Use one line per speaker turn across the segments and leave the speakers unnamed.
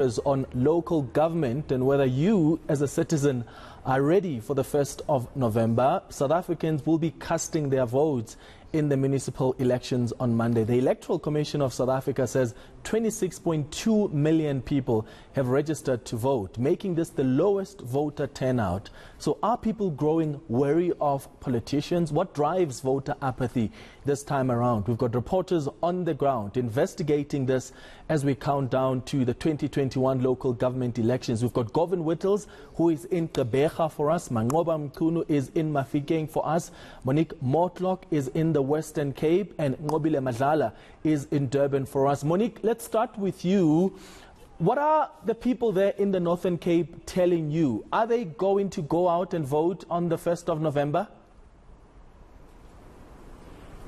on local government and whether you as a citizen are ready for the 1st of November. South Africans will be casting their votes in the municipal elections on Monday. The Electoral Commission of South Africa says 26.2 million people have registered to vote, making this the lowest voter turnout. So are people growing wary of politicians? What drives voter apathy this time around? We've got reporters on the ground investigating this as we count down to the 2021 local government elections. We've got Govan Whittles, who is in Gqeberha for us. Manqoba is in Mafikeng for us. Monique Mortlock is in the Western Cape, and Nqobile Madlala is in Durban for us. Monique, let's start with you. What are the people there in the Northern Cape telling you? Are they going to go out and vote on the 1st of November?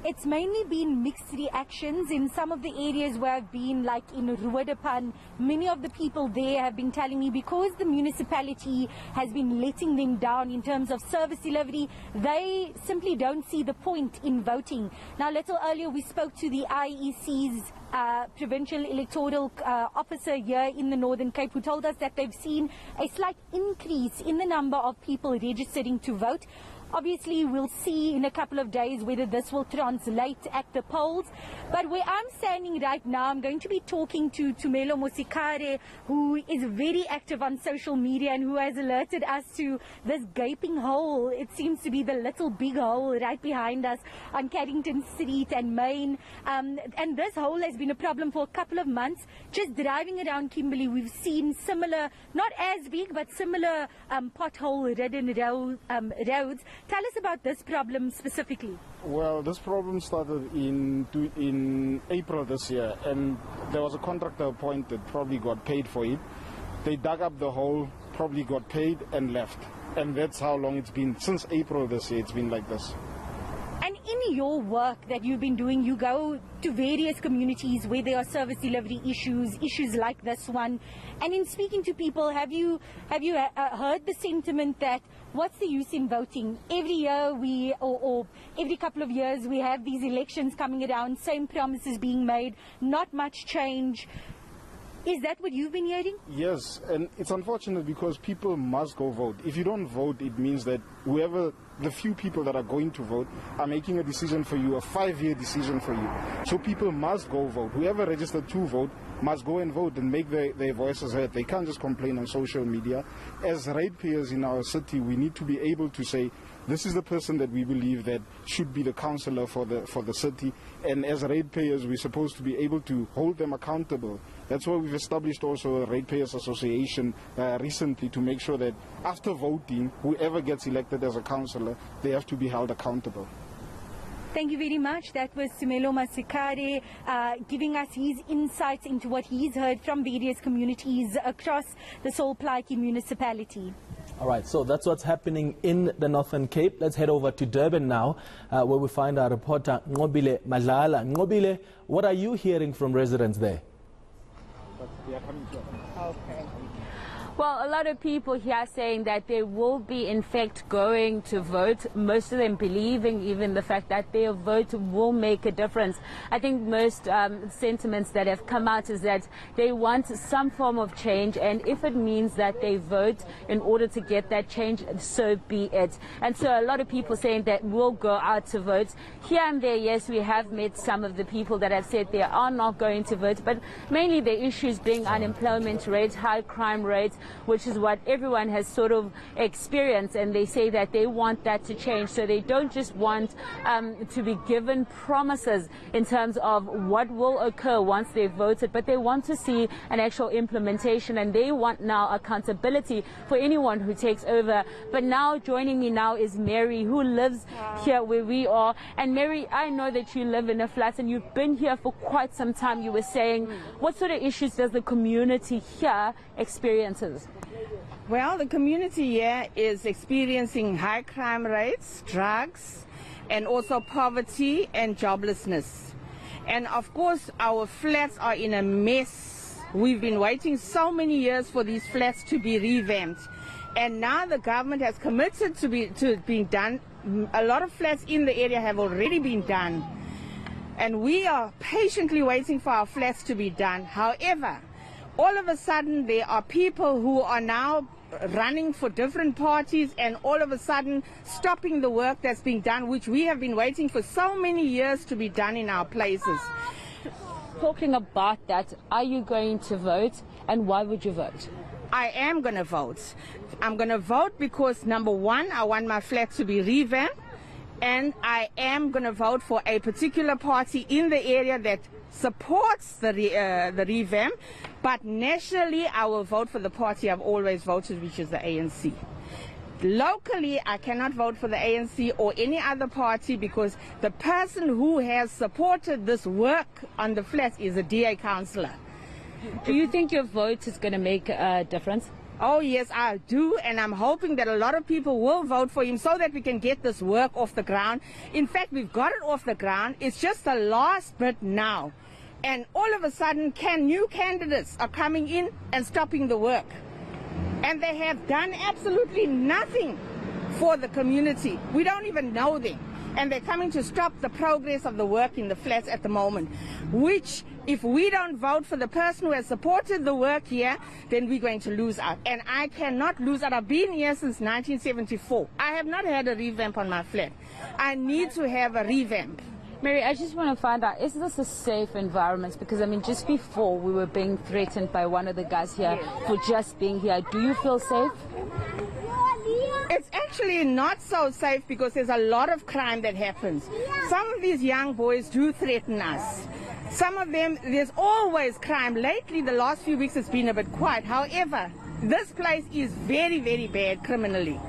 It's mainly been mixed reactions. In some of the areas where I've been, like in Durban, many of the people there have been telling me because the municipality has been letting them down in terms of service delivery, they simply don't see the point in voting. Now, a little earlier we spoke to the IEC's provincial electoral officer here in the Northern Cape, who told us that they've seen a slight increase in the number of people registering to vote. Obviously, we'll see in a couple of days whether this will translate at the polls. But where I'm standing right now, I'm going to be talking to Tumelo Mosikare, who is very active on social media and who has alerted us to this gaping hole. It seems to be the little big hole right behind us on Carrington Street and Main. And this hole has been a problem for a couple of months. Just driving around Kimberley, we've seen similar, not as big, but similar pothole-ridden roads. Tell us about this problem specifically.
Well, this problem started in April this year, and there was a contractor appointed, probably got paid for it. They dug up the hole, probably got paid and left. And that's how long it's been. Since April this year, it's been like this.
And in your work that you've been doing, you go to various communities where there are service delivery issues like this one. And in speaking to people, have you heard the sentiment that what's the use in voting? Every year or every couple of years we have these elections coming around, same promises being made, not much change. Is that what you've been hearing?
Yes, and it's unfortunate because people must go vote. If you don't vote, it means that the few people that are going to vote are making a decision for you, a 5-year decision for you. So people must go vote. Whoever registered to vote must go and vote and make their voices heard. They can't just complain on social media. As ratepayers in our city, we need to be able to say, this is the person that we believe that should be the councillor for the city. And as ratepayers, we're supposed to be able to hold them accountable. That's why we've established also a Ratepayers Association recently to make sure that after voting, whoever gets elected as a councillor, they have to be held accountable.
Thank you very much. That was Tumelo Mosikare giving us his insights into what he's heard from various communities across the Solplaatje municipality.
All right, so that's what's happening in the Northern Cape. Let's head over to Durban now, where we find our reporter Nqobile Madlala. Nqobile, what are you hearing from residents there?
Okay. Well, a lot of people here saying that they will be in fact going to vote, most of them believing even the fact that their vote will make a difference. I think most sentiments that have come out is that they want some form of change, and if it means that they vote in order to get that change, so be it. And so a lot of people saying that we'll go out to vote. Here and there, yes, we have met some of the people that have said they are not going to vote, but mainly the issues being unemployment rate, high crime rates, which is what everyone has sort of experienced, and they say that they want that to change. So they don't just want to be given promises in terms of what will occur once they've voted, but they want to see an actual implementation, and they want now accountability for anyone who takes over. But now joining me now is Mary, who lives here where we are. And Mary, I know that you live in a flat and you've been here for quite some time. You were saying, what sort of issues does the community here experiences?
Well, the community here is experiencing high crime rates, drugs, and also poverty and joblessness. And of course, our flats are in a mess. We've been waiting so many years for these flats to be revamped. And now the government has committed to being done. A lot of flats in the area have already been done. And we are patiently waiting for our flats to be done. However, all of a sudden there are people who are now running for different parties and all of a sudden stopping the work that's being done, which we have been waiting for so many years to be done in our places.
Talking about that, are you going to vote, and why would you vote?
I am going to vote. I'm going to vote because, number one, I want my flat to be revamped, and I am going to vote for a particular party in the area that supports the revamp, but nationally I will vote for the party I've always voted, which is the ANC. Locally, I cannot vote for the ANC or any other party because the person who has supported this work on the flats is a DA councillor.
Do you think your vote is going to make a difference?
Oh yes, I do, and I'm hoping that a lot of people will vote for him so that we can get this work off the ground. In fact, we've got it off the ground. It's just the last bit now. And all of a sudden, new candidates are coming in and stopping the work. And they have done absolutely nothing for the community. We don't even know them. And they're coming to stop the progress of the work in the flats at the moment, which, if we don't vote for the person who has supported the work here, then we're going to lose out. And I cannot lose out. I've been here since 1974. I have not had a revamp on my flat. I need to have a revamp.
Mary, I just want to find out, is this a safe environment? Because, I mean, just before we were being threatened by one of the guys here for just being here. Do you feel safe?
It's actually not so safe because there's a lot of crime that happens. Some of these young boys do threaten us. Some of them, there's always crime. Lately, the last few weeks, it's been a bit quiet. However, this place is very, very bad criminally.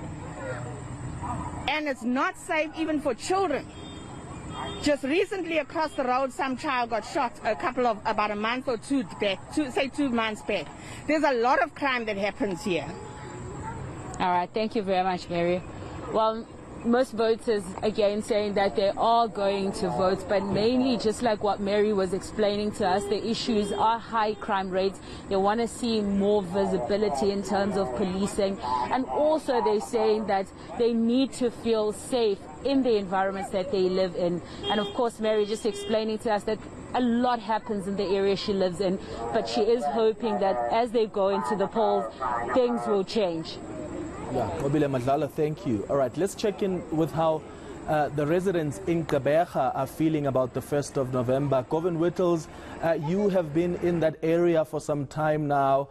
And it's not safe even for children. Just recently across the road, some child got shot about a month or two back, 2 months back. There's a lot of crime that happens here.
All right, thank you very much, Mary. Well, most voters, again, saying that they are going to vote, but mainly, just like what Mary was explaining to us, the issues are high crime rates. They want to see more visibility in terms of policing, and also they're saying that they need to feel safe in the environments that they live in. And of course, Mary just explaining to us that a lot happens in the area she lives in, but she is hoping that as they go into the polls, things will change.
Yeah, Nqobile, Madlala, thank you. All right, let's check in with how the residents in Gqeberha are feeling about the 1st of November. Govan Whittles, you have been in that area for some time now,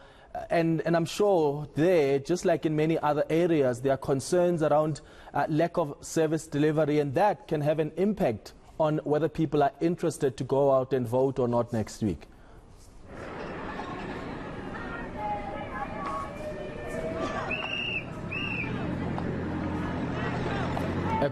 and I'm sure there, just like in many other areas, there are concerns around lack of service delivery, and that can have an impact on whether people are interested to go out and vote or not next week.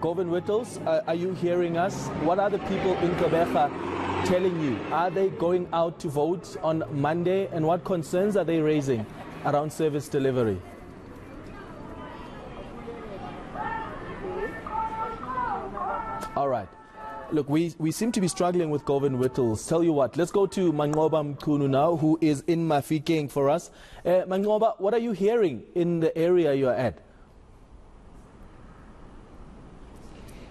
Govan Whittles, are you hearing us? What are the people in Gqeberha telling you? Are they going out to vote on Monday, and what concerns are they raising around service delivery? All right. Look, we seem to be struggling with Govan Whittles. Tell you what, let's go to Manqoba now, who is in Mafikeng for us. Manqoba, what are you hearing in the area you're at?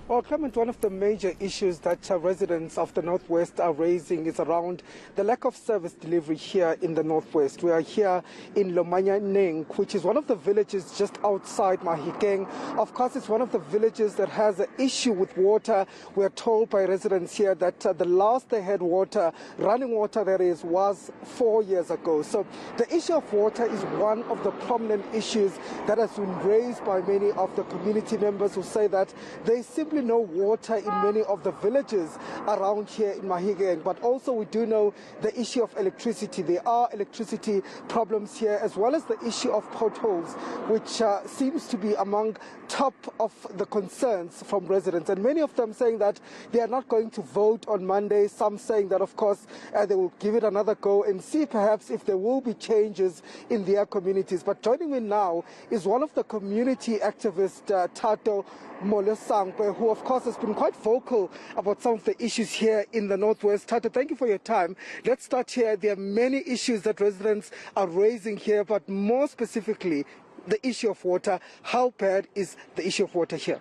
Well, Clement, one of the major issues that residents of the Northwest are raising is around the lack of service delivery here in the Northwest. We are here in Manqoba, which is one of the villages just outside Mahikeng. Of course, it's one of the villages that has an issue with water. We are told by residents here that the last they had water, running water that is, was 4 years ago. So the issue of water is one of the prominent issues that has been raised by many of the community members who say that they simply no water in many of the villages around here in Mahikeng. But also we do know the issue of electricity. There are electricity problems here, as well as the issue of potholes, which seems to be among top of the concerns from residents. And many of them saying that they are not going to vote on Monday. Some saying that, of course, they will give it another go and see perhaps if there will be changes in their communities. But joining me now is one of the community activists, Tato Molesangwe, who of course has been quite vocal about some of the issues here in the Northwest. Tato, thank you for your time. Let's start here. There are many issues that residents are raising here, but more specifically, the issue of water. How bad is the issue of water here?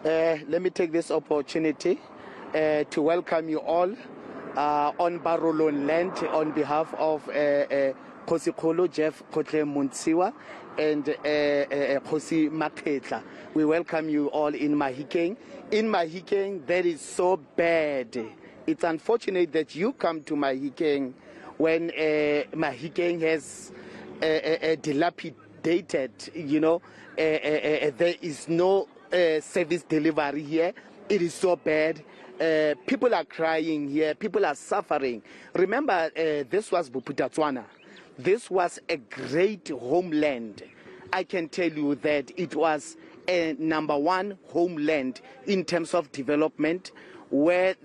Let me take this opportunity to welcome you all on Barolon land on behalf of Khosi Jeff Kotle Muntsiwa, and Khosi Maketla. We welcome you all in Mahikeng. In Mahikeng, that is so bad. It's unfortunate that you come to Mahikeng when Mahikeng has dilapidated, you know, there is no service delivery here. It is so bad. People are crying here. People are suffering. Remember, this was Buputatswana. This was a great homeland. I can tell you that it was a #1 homeland in terms of development, where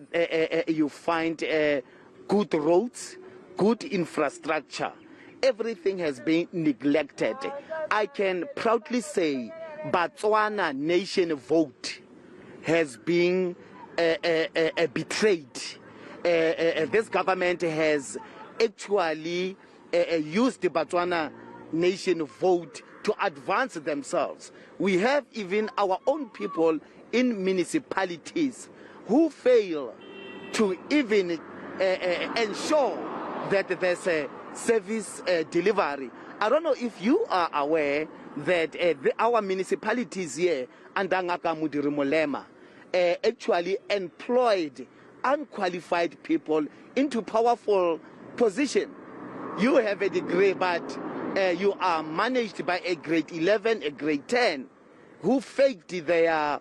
you find good roads, good infrastructure. Everything has been neglected. I can proudly say Botswana nation vote has been betrayed. This government has actually used the Botswana nation vote to advance themselves. We have even our own people in municipalities who fail to even ensure that there's a service delivery. I don't know if you are aware that our municipalities here under Ngaka Mudiri Molema actually employed unqualified people into powerful position. You have a degree, but you are managed by a grade 11, a grade 10, who faked their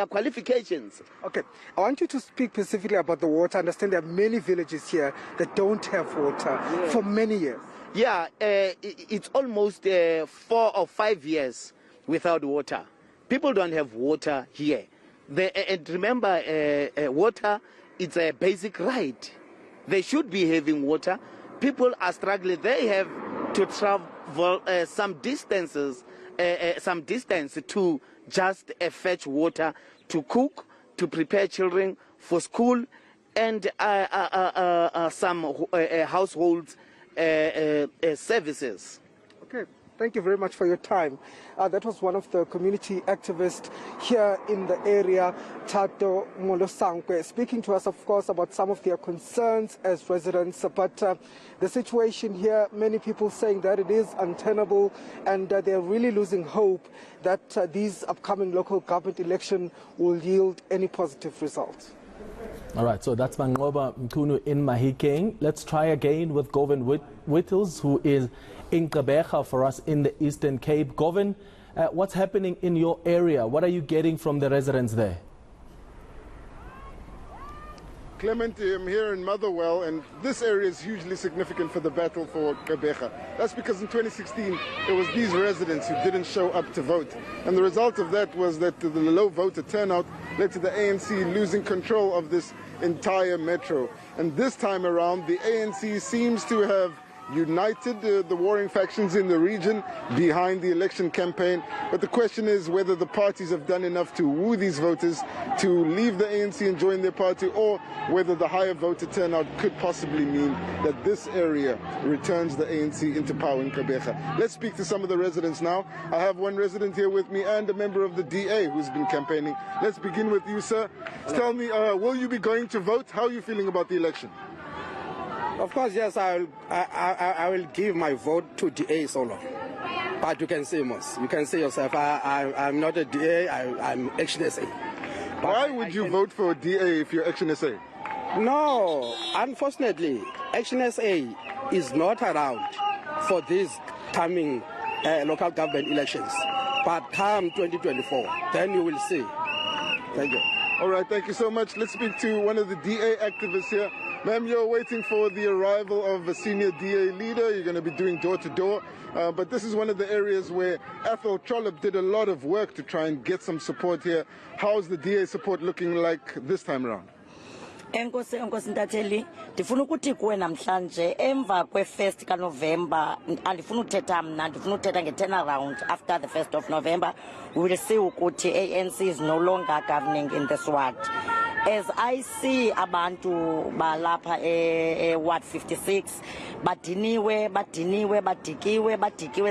qualifications.
Okay, I want you to speak specifically about the water. I understand there are many villages here that don't have water for many years.
Yeah, it's almost 4 or 5 years without water. People don't have water here. And remember, water is a basic right. They should be having water. People are struggling. They have to travel some distance to just fetch water to cook, to prepare children for school, and some household services.
Okay, thank you very much for your time. That was one of the community activists here in the area, Tato Molosankwe, speaking to us, of course, about some of their concerns as residents. But the situation here, many people saying that it is untenable, and they're really losing hope that these upcoming local government election will yield any positive results.
All right, so that's Manqoba Mkunu in Mahikeng. Let's try again with Govan Whittles, who is in Gqeberha for us in the Eastern Cape. Govan, what's happening in your area? What are you getting from the residents there?
Clement, I'm here in Motherwell, and this area is hugely significant for the battle for Gqeberha. That's because in 2016, it was these residents who didn't show up to vote. And the result of that was that the low voter turnout led to the ANC losing control of this entire metro. And this time around, the ANC seems to have united the warring factions in the region behind the election campaign. But the question is whether the parties have done enough to woo these voters to leave the ANC and join their party, or whether the higher voter turnout could possibly mean that this area returns the ANC into power in Gqeberha. Let's speak to some of the residents now. I have one resident here with me and a member of the DA who's been campaigning. Let's begin with you, sir. Tell me, will you be going to vote? How are you feeling about the election?
Of course, yes, I will give my vote to DA solo. But you can say most. You can say yourself, I'm not a DA, I'm Action SA. But
why would you vote for DA if you're Action SA?
No, unfortunately, Action SA is not around for these coming local government elections. But come 2024, then you will see. Thank you.
All right, thank you so much. Let's speak to one of the DA activists here. Ma'am, you're waiting for the arrival of a senior DA leader. You're going to be doing door-to-door. But this is one of the areas where Ethel Trollope did a lot of work to try and get some support here. How's the DA support looking like this time around?
Enkosi Ntatheli, ndifuna ukuthi kuwe namhlanje emva kwe-1st kaNovember andifuna uthetha mna, ndifuna uthetha nge-turnaround after the 1st of November. We will see ukuthi ANC is no longer governing in this ward. as I see abantu balapha Ward 56 badiniwe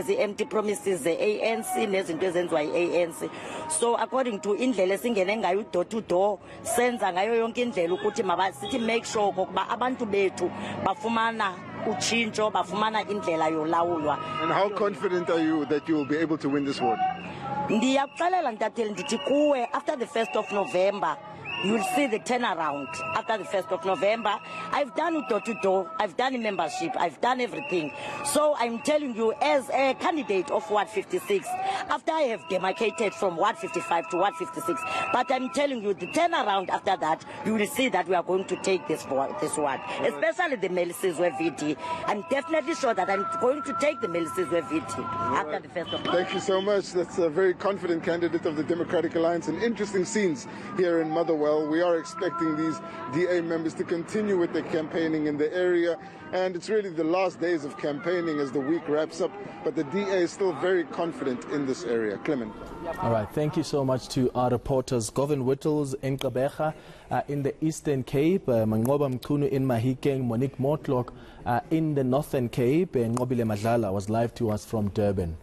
zi-empty promises ze-ANC nezinto ezenziwa yi-ANC. So according to indlela esingene ngayo door to door senza ngayo yonke indlela ukuthi sithi make sure kokuba abantu bethu bafumana utshintsho, bafumana indlela yolawulwa.
And how confident are you that you will be able to win this ward?
Ndiyakuxelela ntatheli ndithi kuwe after the 1st of November you'll see the turnaround. After the 1st of November, I've done door to door, I've done membership, I've done everything. So I'm telling you, as a candidate of Ward 56, after I have demarcated from Ward 55 to Ward 56, but I'm telling you, the turnaround after that, you will see that we are going to take this ward, especially the Melisizwe VT. I'm definitely sure that I'm going to take the Melisizwe VT after the 1st of November.
Thank you so much. That's a very confident candidate of the Democratic Alliance, and interesting scenes here in Motherwell. We are expecting these DA members to continue with their campaigning in the area, and it's really the last days of campaigning as the week wraps up, but the DA is still very confident in this area. Clement.
All right, thank you so much to our reporters Govan Whittles in Gqeberha in the Eastern Cape, Manqoba in Mahikeng, Monique Mortlock in the Northern Cape, and Nqobile Madlala was live to us from Durban.